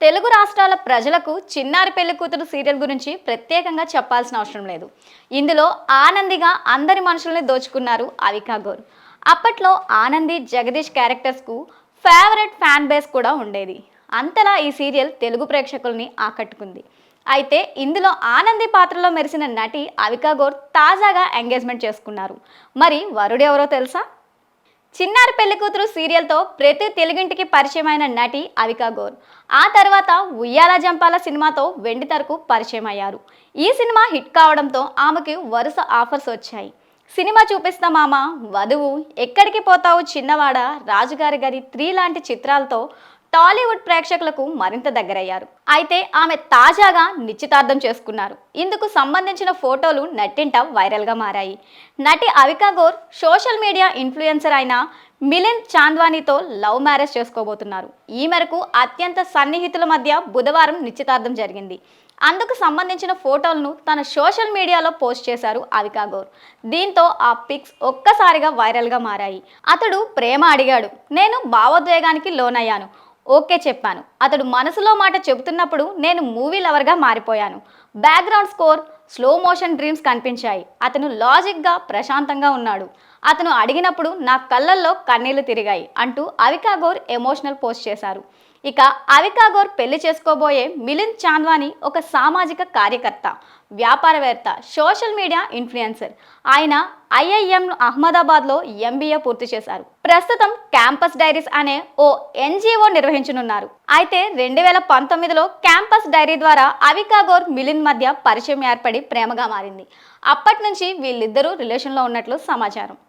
తెలుగు రాష్ట్రాల ప్రజలకు చిన్నారి పెళ్లి కూతురు సీరియల్ గురించి ప్రత్యేకంగా చెప్పాల్సిన అవసరం లేదు. ఇందులో ఆనందిగా అందరి మనసుల్ని దోచుకున్నారు అవికా గౌర్. అప్పట్లో ఆనంది, జగదీష్ క్యారెక్టర్స్కు ఫేవరెట్ ఫ్యాన్ బేస్ కూడా ఉండేది. అంతలా ఈ సీరియల్ తెలుగు ప్రేక్షకుల్ని ఆకట్టుకుంది. అయితే ఇందులో ఆనంది పాత్రలో మెరిసిన నటి అవికా గౌర్ తాజాగా ఎంగేజ్మెంట్ చేసుకున్నారు. మరి వరుడెవరో తెలుసా? చిన్నారి పెళ్లి కూతురు సీరియల్తో ప్రతి తెలుగింటికి పరిచయమైన నటి అవికా గౌర్. ఆ తర్వాత ఉయ్యాల జంపాల సినిమాతో వెండితెరకు పరిచయం అయ్యారు. ఈ సినిమా హిట్ కావడంతో ఆమెకు వరుస ఆఫర్స్ వచ్చాయి. సినిమా చూపిస్తా మామ, వధువు, ఎక్కడికి పోతావు చిన్నవాడ, రాజుగారి గది 3 లాంటి చిత్రాలతో టాలీవుడ్ ప్రేక్షకులకు మరింత దగ్గరయ్యారు. అయితే ఆమె తాజాగా నిశ్చితార్థం చేసుకున్నారు. ఇందుకు సంబంధించిన ఫోటోలు నెట్టింట వైరల్గా మారాయి. నటి Avika Gaur social media influencer అయిన మిలింద్ చాంద్వానీతో లవ్ మ్యారేజ్ చేసుకోబోతున్నారు. ఈ మేరకు అత్యంత సన్నిహితుల మధ్య బుధవారం నిశ్చితార్థం జరిగింది. అందుకు సంబంధించిన ఫోటోలను తన సోషల్ మీడియాలో పోస్ట్ చేశారు అవికా గౌర్. దీంతో ఆ పిక్స్ ఒక్కసారిగా వైరల్గా మారాయి. అతడు ప్రేమ అడిగాడు, నేను భావోద్వేగానికి లోనయ్యాను, ఓకే చెప్పాను. అతడు మనసులో మాట చెబుతున్నప్పుడు నేను మూవీ లవర్గా మారిపోయాను. Background score, slow motion dreams కనిపించాయి. అతను లాజిక్గా, ప్రశాంతంగా ఉన్నాడు. అతను అడిగినప్పుడు నా కళ్ళల్లో కన్నీళ్లు తిరిగాయి అంటూ అవికా గౌర్ ఎమోషనల్ పోస్ట్ చేశారు. ఇక అవికా గౌర్ పెళ్లి చేసుకోబోయే మిలింద్ చాంద్వానీ ఒక సామాజిక కార్యకర్త, వ్యాపారవేత్త, సోషల్ మీడియా ఇన్ఫ్లుయెన్సర్. ఆయన ఐఐఎం అహ్మదాబాద్లో ఎంబీఏ పూర్తి చేశారు. ప్రస్తుతం క్యాంపస్ డైరీస్ అనే ఓ ఎన్జిఓ నిర్వహించనున్నారు. అయితే 2019లో క్యాంపస్ డైరీ ద్వారా అవికా గౌర్, మిలింద్ మధ్య పరిచయం ఏర్పడి ప్రేమగా మారింది. అప్పటి నుంచి వీళ్ళిద్దరూ రిలేషన్లో ఉన్నట్లు సమాచారం.